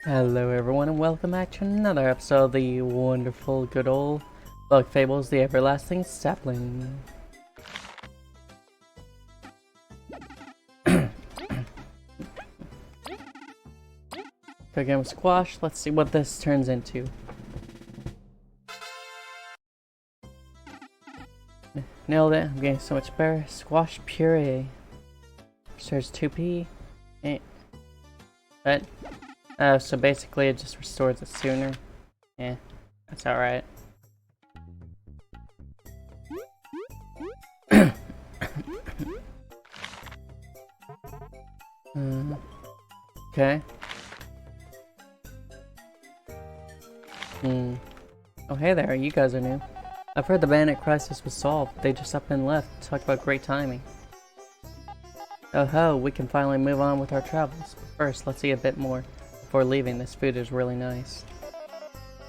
Hello everyone and welcome back to another episode of the wonderful good old book Fables, the everlasting Sapling. Go game of squash, let's see what this turns into. Nailed it, I'm getting so much better. Squash puree. Restores 2p. What? Oh, so basically it just restores it sooner. Yeah, that's alright. Okay. Oh, hey there, you guys are new. I've heard the bandit crisis was solved. They just up and left. Talk about great timing. Oh ho, we can finally move on with our travels. But first, let's eat a bit more. Before leaving, this food is really nice.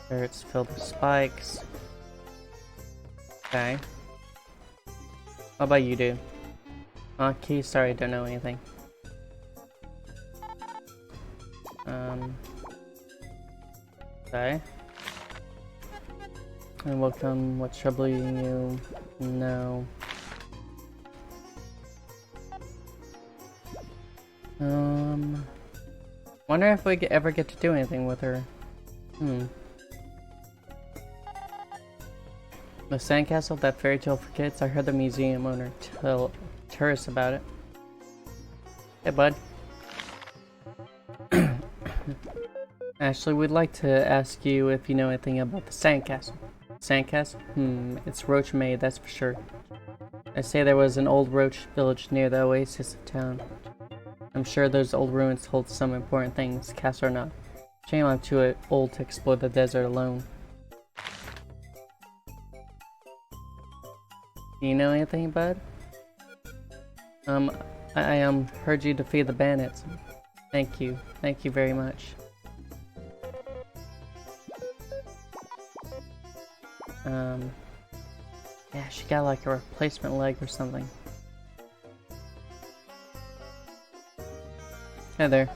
There, it's filled with spikes. Okay. How about you, dude? Key, sorry, I don't know anything. Okay. And welcome, what's troubling you? No. Wonder if we ever get to do anything with her. The sandcastle, that fairy tale for kids, I heard the museum owner tell tourists about it. Hey, bud. Actually, we'd like to ask you if you know anything about the sandcastle. Sandcastle? It's roach made, that's for sure. I say there was an old roach village near the oasis of town. I'm sure those old ruins hold some important things, castle or not. Shame I'm too old to explore the desert alone. Do you know anything, bud? I heard you defeat the bandits. Thank you very much. Yeah, she got like a replacement leg or something. Hey there.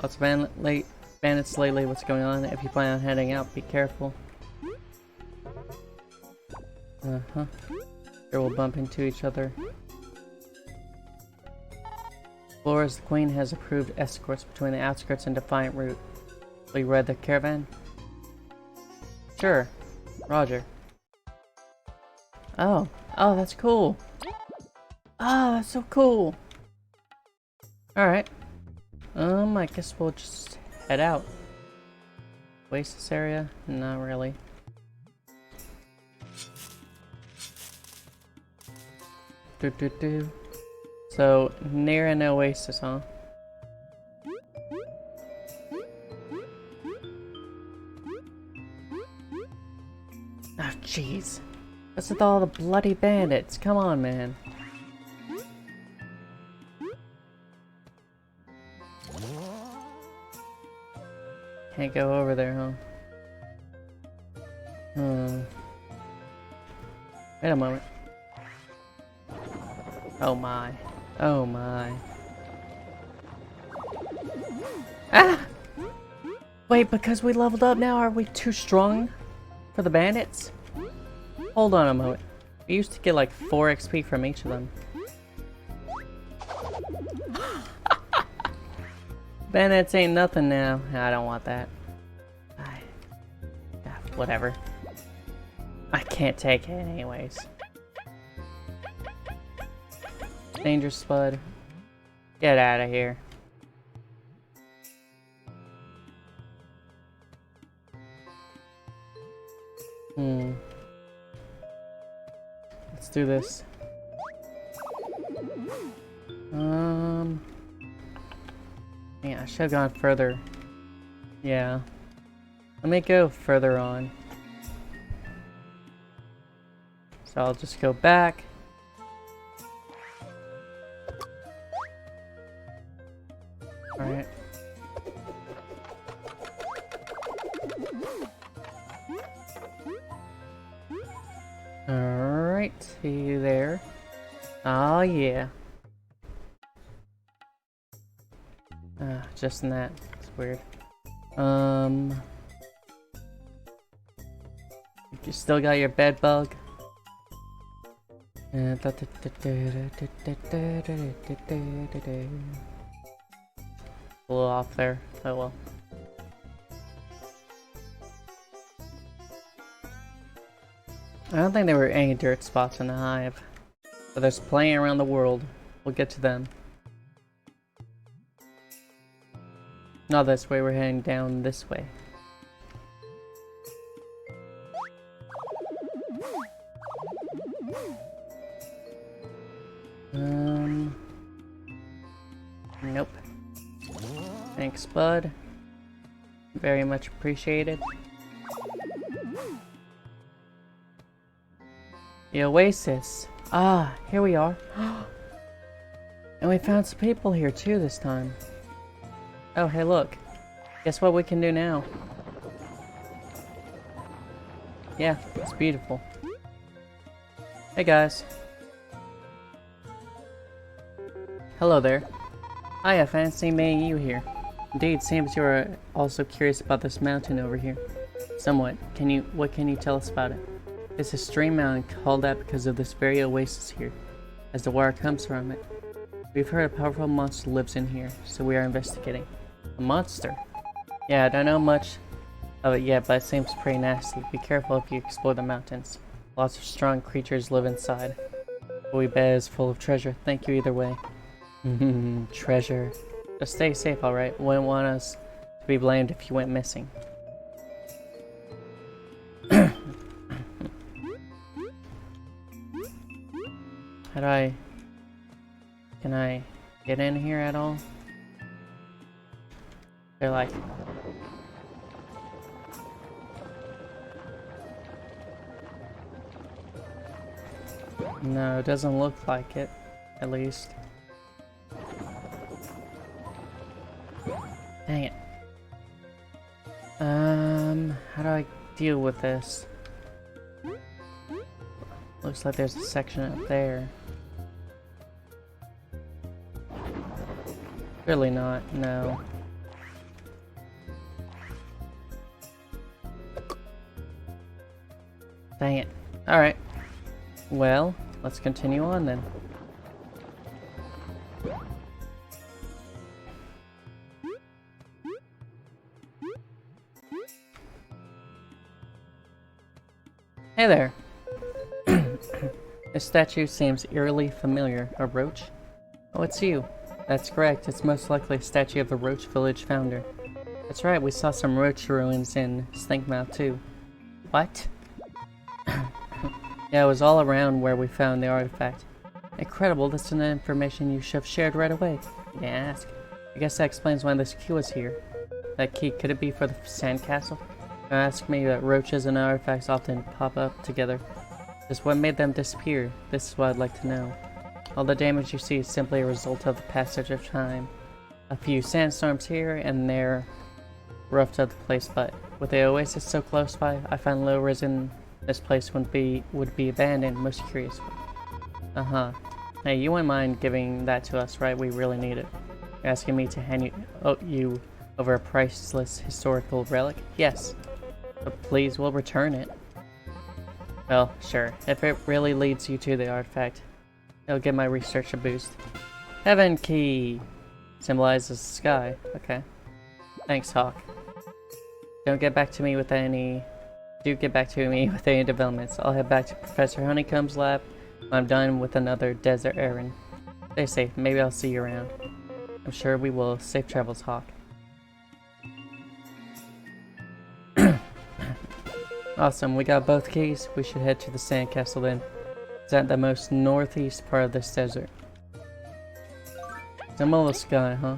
Lots of bandits lately, what's going on? If you plan on heading out, be careful. Sure, we'll bump into each other. Flores, the Queen has approved escorts between the outskirts and Defiant Route. Will you ride the caravan? Sure. Roger. Oh, that's cool. Oh, that's so cool. Alright. I guess we'll just head out. Oasis area? Not really. So, near an oasis, huh? Oh, jeez. What's with all the bloody bandits? Come on, man. Can't go over there, huh? Wait a moment. Oh my. Oh my. Ah! Wait, because we leveled up now, are we too strong for the bandits? Hold on a moment. We used to get like 4 XP from each of them. Bandits ain't nothing now. I don't want that. Whatever. I can't take it anyways. Danger Spud. Get out of here. Let's do this. Yeah, I should have gone further. Yeah. Let me go further on. So I'll just go back. Alright. Alright, see you there. Oh yeah. Just in that. It's weird. You still got your bed bug? A little off there. Oh well. I don't think there were any dirt spots in the hive, but there's plenty around the world. We'll get to them. Not this way, we're heading down this way. Nope. Thanks, bud. Very much appreciated. The oasis. Ah, here we are. And we found some people here too this time. Oh, hey look. Guess what we can do now? Yeah, it's beautiful. Hey guys. Hello there. Hi, I fancy meeting you here. Indeed, seems you are also curious about this mountain over here. Somewhat. What can you tell us about it? It's a stream mountain called that because of this very oasis here, as the water comes from it. We've heard a powerful monster lives in here, so we are investigating. A monster? Yeah, I don't know much of it yet, but it seems pretty nasty. Be careful if you explore the mountains. Lots of strong creatures live inside. But we bet it's full of treasure. Thank you either way. Treasure. Just stay safe, alright? Wouldn't want us to be blamed if you went missing. Can I get in here at all? They're like... No, it doesn't look like it, at least. Dang it. How do I deal with this? Looks like there's a section up there. Really not, no. Dang it. Alright. Well, let's continue on then. Hey there. This statue seems eerily familiar. A roach? Oh, it's you. That's correct. It's most likely a statue of the Roach Village founder. That's right, we saw some roach ruins in Stinkmouth too. What? Yeah, it was all around where we found the artifact. Incredible, that's an information you should have shared right away. You didn't ask. I guess that explains why this key was here. That key, could it be for the sandcastle? Don't ask me, but roaches and artifacts often pop up together. Just what made them disappear? This is what I'd like to know. All the damage you see is simply a result of the passage of time. A few sandstorms here and there roughed up the place, but with the oasis so close by, I find little reason this place would be abandoned. Most curious. Hey, you wouldn't mind giving that to us, right? We really need it. You're asking me to hand you over a priceless historical relic? Yes. But please, we'll return it. Well, sure. If it really leads you to the artifact, it'll give my research a boost. Heaven Key! Symbolizes the sky. Okay. Thanks, Hawk. Do get back to me with any developments. I'll head back to Professor Honeycomb's lab when I'm done with another desert errand. Stay safe. Maybe I'll see you around. I'm sure we will. Safe travels, Hawk. Awesome. We got both keys. We should head to the sandcastle then. It's at the most northeast part of this desert. Symbol of the sky, huh?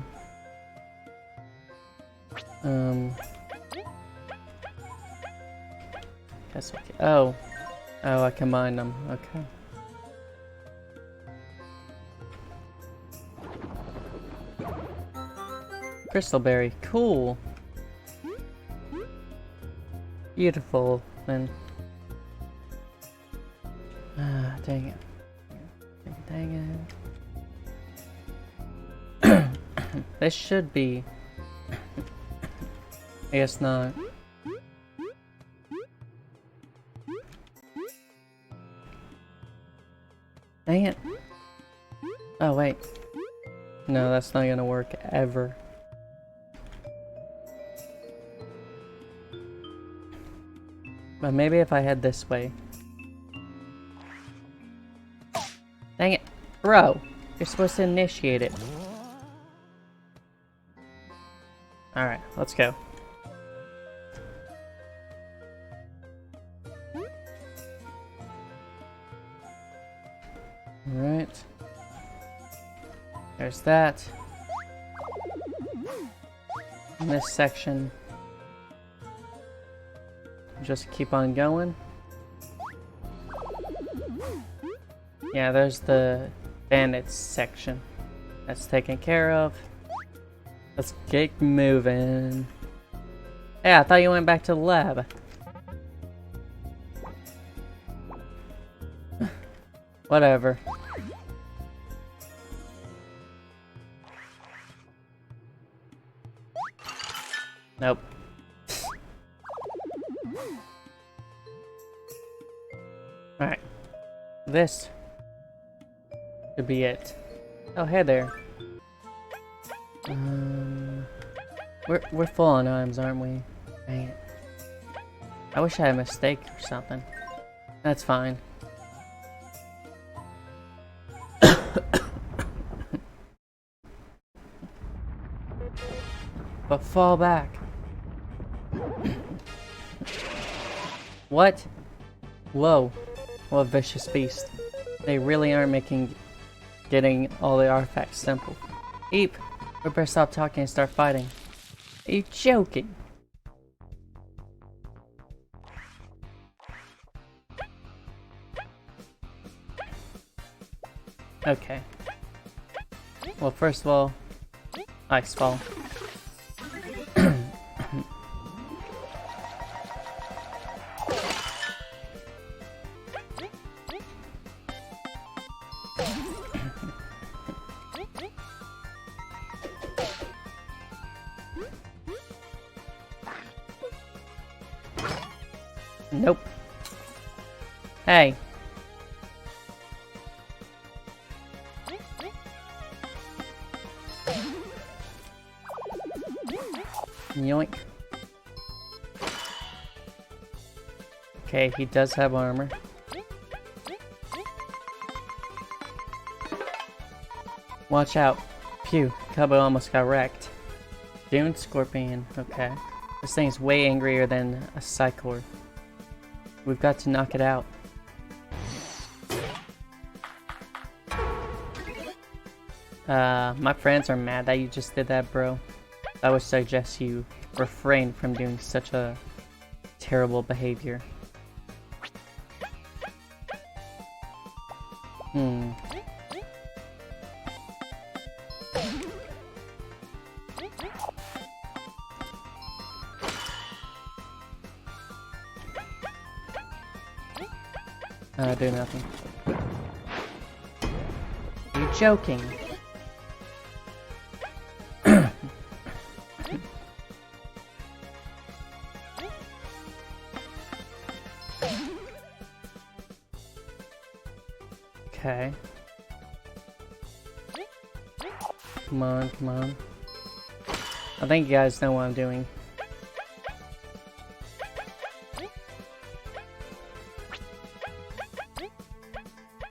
That's okay. Oh, I combined them. Okay. Crystal berry, cool. Beautiful. Then. Ah, dang it. Dang it. This should be I guess not. Dang it. Oh, wait. No, that's not gonna work ever. But maybe if I head this way. Dang it. Bro, you're supposed to initiate it. Alright, let's go. Alright. There's that. In this section. Just keep on going. Yeah, there's the bandits section. That's taken care of. Let's get moving. Yeah, I thought you went back to the lab. Whatever. Nope. Alright. This could be it. Oh, hey there. We're full on items, aren't we? Dang it. I wish I had a mistake or something. That's fine. But fall back. What? Whoa. What a vicious beast. They really are making getting all the artifacts simple. Eep! We better stop talking and start fighting. Are you joking? Okay. Well, first of all, ice fall. Nope. Hey. Yoink. Okay, he does have armor. Watch out. Phew, Cubbo almost got wrecked. Dune Scorpion, okay. This thing's way angrier than a Psychor. We've got to knock it out. My friends are mad that you just did that, bro. I would suggest you refrain from doing such a terrible behavior. Do nothing. Are you joking? Okay. Come on, come on. I think you guys know what I'm doing.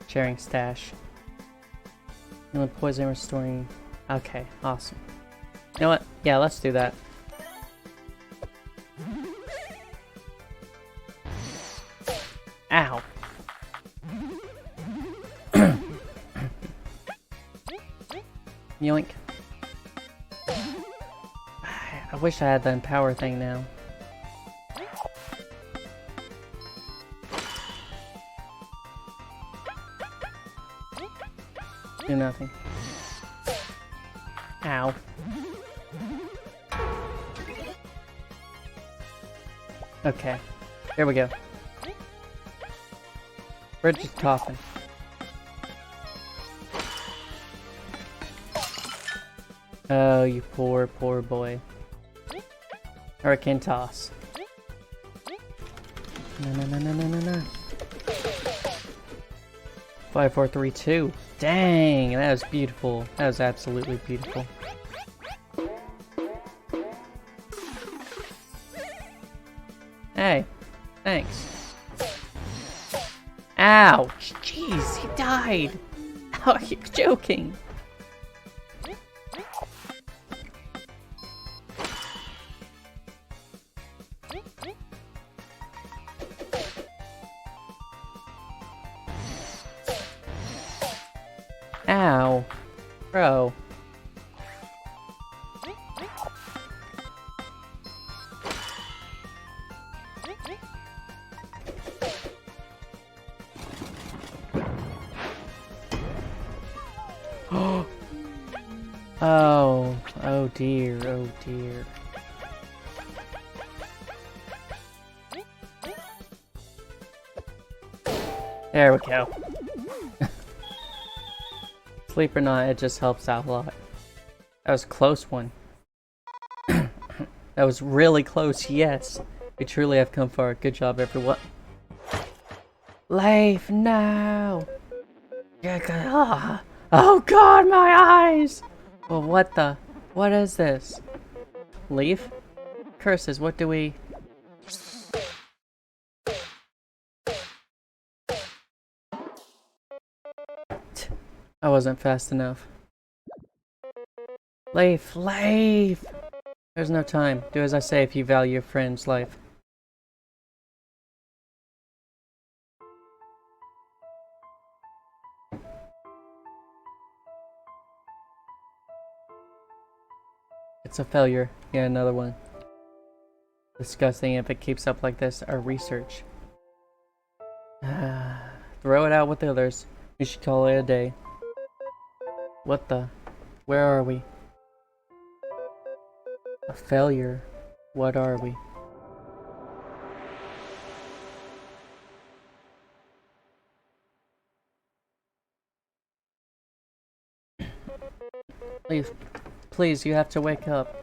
Sharing stash. Healing poison restoring. Okay, awesome. You know what? Yeah, let's do that. Ow. Yoink. I wish I had the empower thing now. Do nothing. Ow. Okay. Here we go. Bridge is coughing. Oh, you poor, poor boy. Hurricane toss. No. 5, 4, 3, 2. Dang, that was beautiful. That was absolutely beautiful. Hey, thanks. Ouch! Jeez, he died! Oh, you're joking! Ow. Bro. Oh dear, oh dear. There we go. Sleep or not, it just helps out a lot. That was a close one. That was really close, yes. We truly have come far. Good job, everyone. Leif, no! Oh god, my eyes! Well, what the? What is this? Leif? Curses, what do we... I wasn't fast enough. Leif! There's no time. Do as I say if you value your friend's life. It's a failure. Yeah, another one. Disgusting if it keeps up like this. Our research. Throw it out with the others. We should call it a day. What the? Where are we? A failure. What are we? Please, you have to wake up.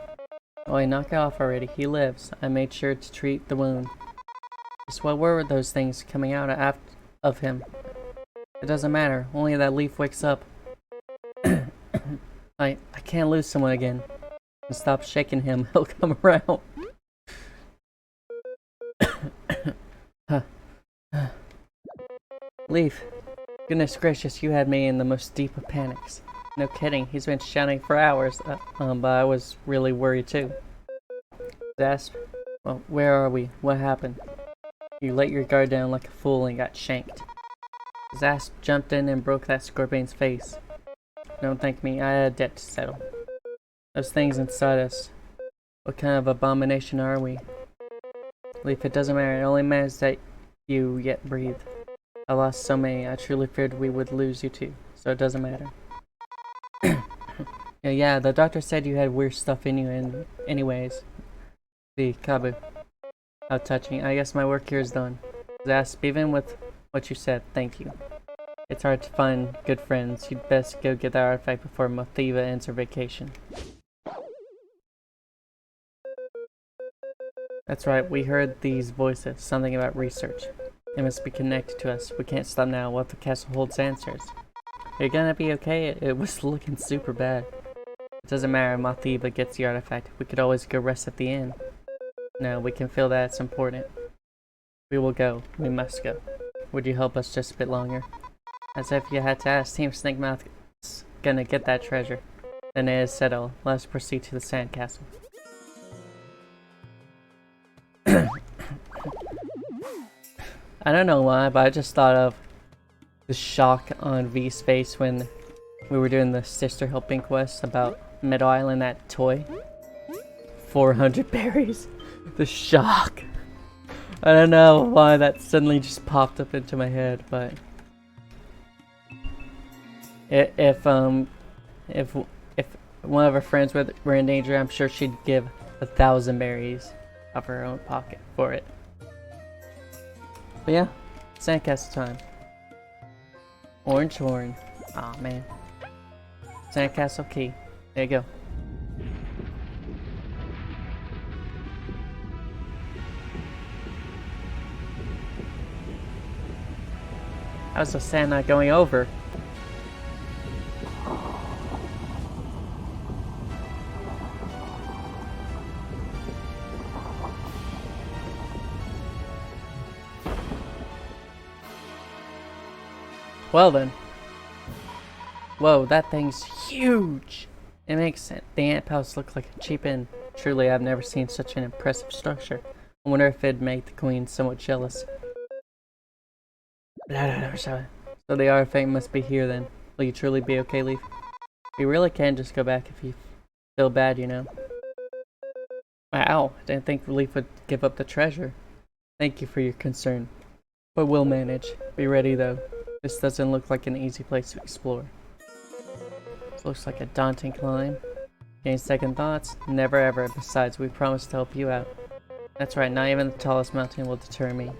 Oh, knock it off already. He lives. I made sure to treat the wound. Just what were those things coming out of him? It doesn't matter. Only that Leif wakes up. I can't lose someone again. And stop shaking him. He'll come around. Leif. Goodness gracious, you had me in the most deep of panics. No kidding, he's been shouting for hours, but I was really worried too. Zasp, well, where are we? What happened? You let your guard down like a fool and got shanked. Zasp jumped in and broke that scorpion's face. Don't thank me, I had a debt to settle. Those things inside us. What kind of abomination are we? Leif, it doesn't matter, it only matters that you yet breathe. I lost so many, I truly feared we would lose you too, so it doesn't matter. Yeah, the doctor said you had weird stuff in you and anyways. The Kabu. How touching. I guess my work here is done. Zasp, even with what you said, thank you. It's hard to find good friends. You'd best go get that artifact before Mothiva ends her vacation. That's right, we heard these voices. Something about research. It must be connected to us. We can't stop now. What if the castle holds answers? You're gonna be okay? It was looking super bad. It doesn't matter, Mothiva gets the artifact. We could always go rest at the inn. No, we can feel that it's important. We will go. We must go. Would you help us just a bit longer? As if you had to ask, Team Snakemout's gonna get that treasure. Then it is settled. Let us proceed to the sandcastle. I don't know why, but I just thought of the shock on V's face when we were doing the Sister Helping quest about Meadow Island, that toy. 400 berries. The shock. I don't know why that suddenly just popped up into my head, but if one of her friends were in danger, I'm sure she'd give 1,000 berries of her own pocket for it. But yeah, sandcastle time. Orange horn. Aw, man. Sandcastle key. There you go. How's the sand not going over? Well then. Whoa, that thing's huge! It makes the ant palace look like a cheap inn. Truly, I've never seen such an impressive structure. I wonder if it'd make the queen somewhat jealous. So the artifact must be here then. Will you truly be okay, Leif? You really can just go back if you feel bad, you know. Wow, I didn't think Leif would give up the treasure. Thank you for your concern. But we'll manage. Be ready though. This doesn't look like an easy place to explore. This looks like a daunting climb. Gain second thoughts? Never ever. Besides, we promised to help you out. That's right, not even the tallest mountain will deter me.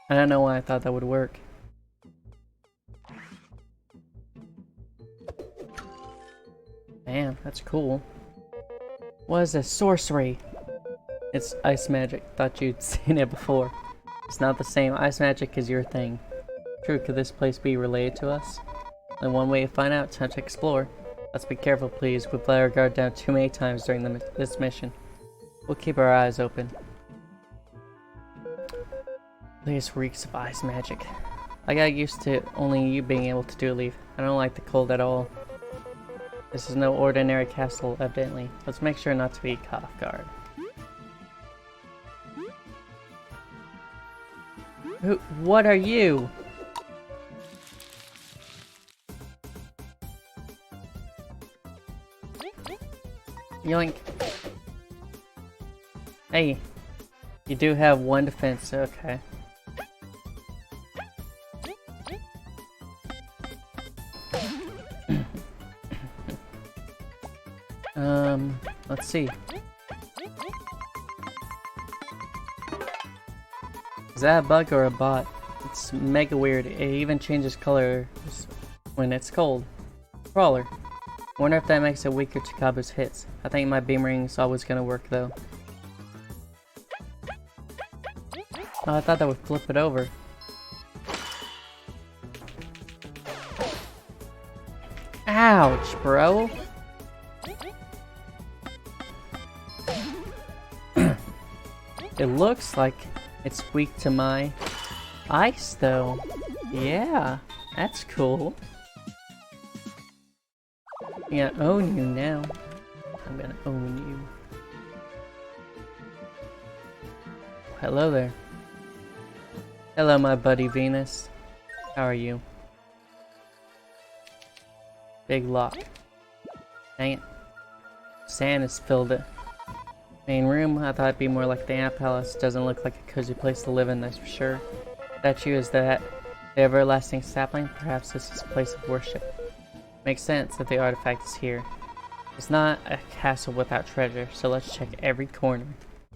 I don't know why I thought that would work. Damn, that's cool. What is this? Sorcery! It's ice magic. Thought you'd seen it before. It's not the same. Ice magic is your thing. True, could this place be related to us? Only one way to find out. Time to explore. Let's be careful, please. We've let our guard down too many times during this mission. We'll keep our eyes open. Place reeks of ice magic. I got used to only you being able to do it, Leif. I don't like the cold at all. This is no ordinary castle, evidently. Let's make sure not to be caught off guard. What are you? Yoink. Hey, you do have one defense, okay. Let's see. Is that a bug or a bot? It's mega weird. It even changes color when it's cold. Crawler. Wonder if that makes it weaker to Kabu's hits. I think my beam ring's always gonna work though. Oh, I thought that would flip it over. Ouch, bro. It looks like it's weak to my ice though. Yeah, that's cool. I'm gonna own you now. I'm gonna own you. Hello there. Hello, my buddy Venus. How are you? Big lock. Dang it. Sand has filled it. Main room, I thought it'd be more like the ant palace. Doesn't look like a cozy place to live in, that's for sure. Statue is the everlasting sapling. Perhaps this is a place of worship. Makes sense that the artifact is here. It's not a castle without treasure, so let's check every corner.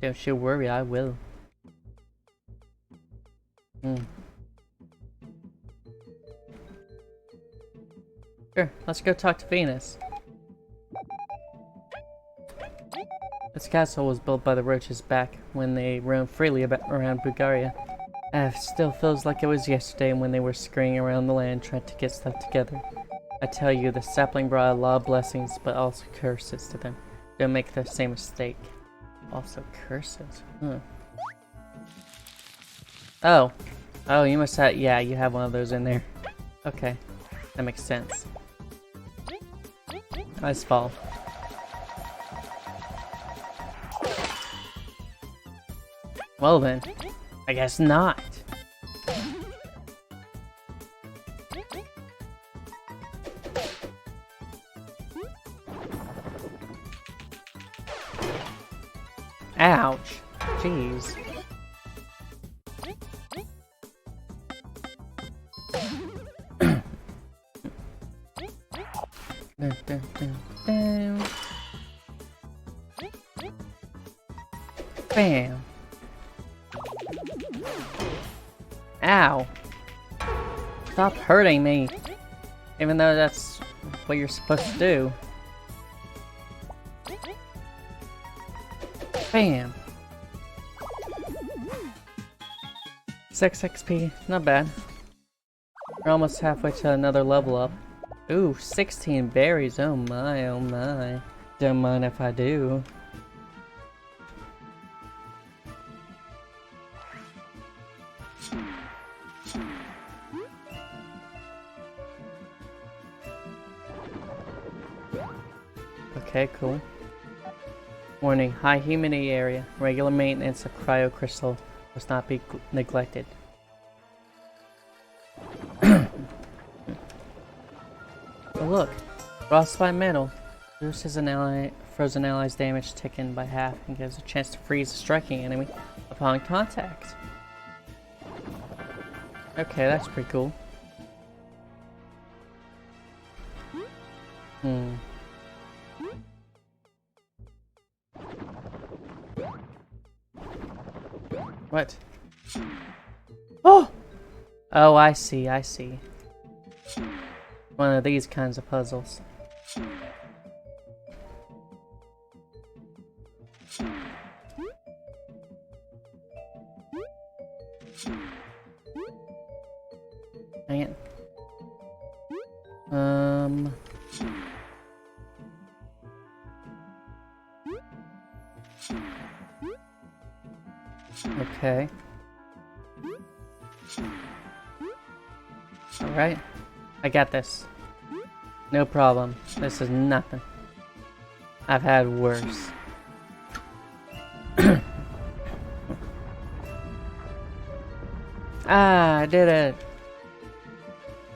Don't you worry, I will. Sure, let's go talk to Venus. This castle was built by the roaches back when they roamed freely around Bulgaria. It still feels like it was yesterday when they were scurrying around the land trying to get stuff together. I tell you, the sapling brought a lot of blessings, but also curses to them. Don't make the same mistake. Also curses. Oh. Oh, you must have, yeah, you have one of those in there. Okay. That makes sense. Ice fall. Well then, I guess not. Ouch. Jeez. Dun, dun, dun, dun. Bam. Ow. Stop hurting me. Even though that's what you're supposed to do. Bam! 6 XP, not bad. We're almost halfway to another level up. Ooh, 16 berries, oh my, oh my. Don't mind if I do. Okay, cool. Warning, high humidity area. Regular maintenance of cryo crystal must not be neglected. Oh look, frostbite metal. Reduces an frozen ally's damage taken by half and gives a chance to freeze a striking enemy upon contact. Okay, that's pretty cool. What? Oh! Oh, I see, I see. One of these kinds of puzzles. Dang it. Okay. Alright. I got this. No problem. This is nothing. I've had worse. Ah, I did it!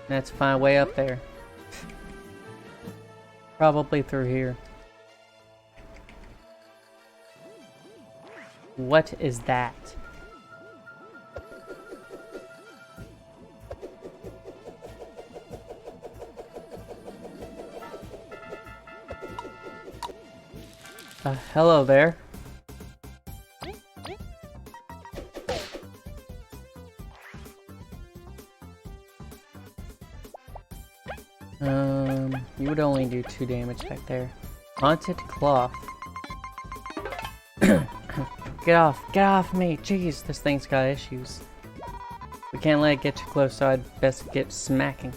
That's fine, way up there. Probably through here. What is that? Hello there. You would only do 2 damage back there. Haunted cloth. Get off me! Jeez, this thing's got issues. We can't let it get too close, so I'd best get smacking.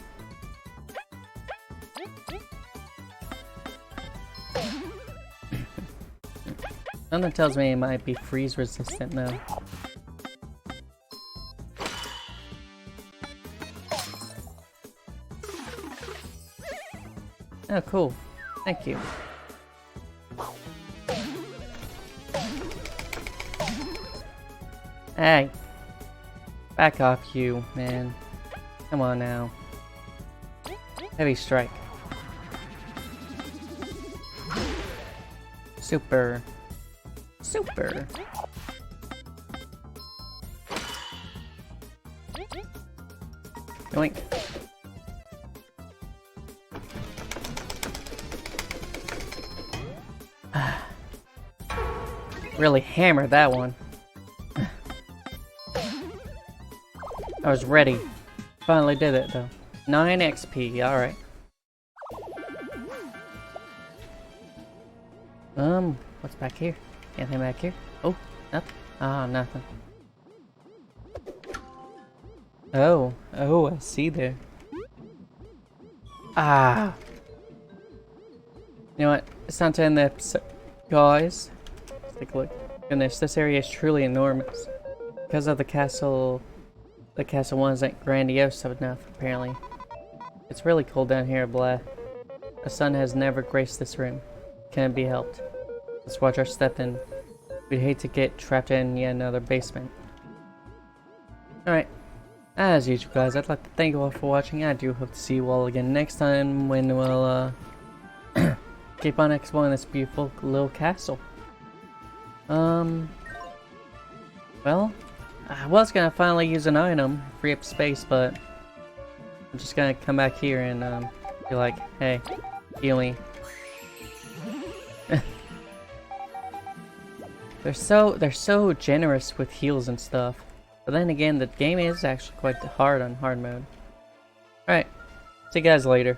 Something tells me it might be freeze resistant though. Oh, cool. Thank you. Hey! Back off you, man. Come on now. Heavy strike. Super. Super. Yoink. Really hammered that one. I was ready. Finally did it though. 9 XP, alright. What's back here? Anything back here? Oh, nothing. Ah, nothing. Oh, I see there. Ah. You know what? It's time to end the episode. Guys, let's take a look. Goodness, this area is truly enormous. Because of the castle wasn't grandiose enough, apparently. It's really cold down here, blah. The sun has never graced this room. Can it be helped? Let's watch our step in. We'd hate to get trapped in yet another basement. Alright. As usual, guys, I'd like to thank you all for watching. I do hope to see you all again next time when we'll, keep on exploring this beautiful little castle. Well, I was gonna finally use an item, free up space, but I'm just gonna come back here and, be like, hey, heal me. They're so generous with heals and stuff. But then again, the game is actually quite hard on hard mode. Alright, see you guys later.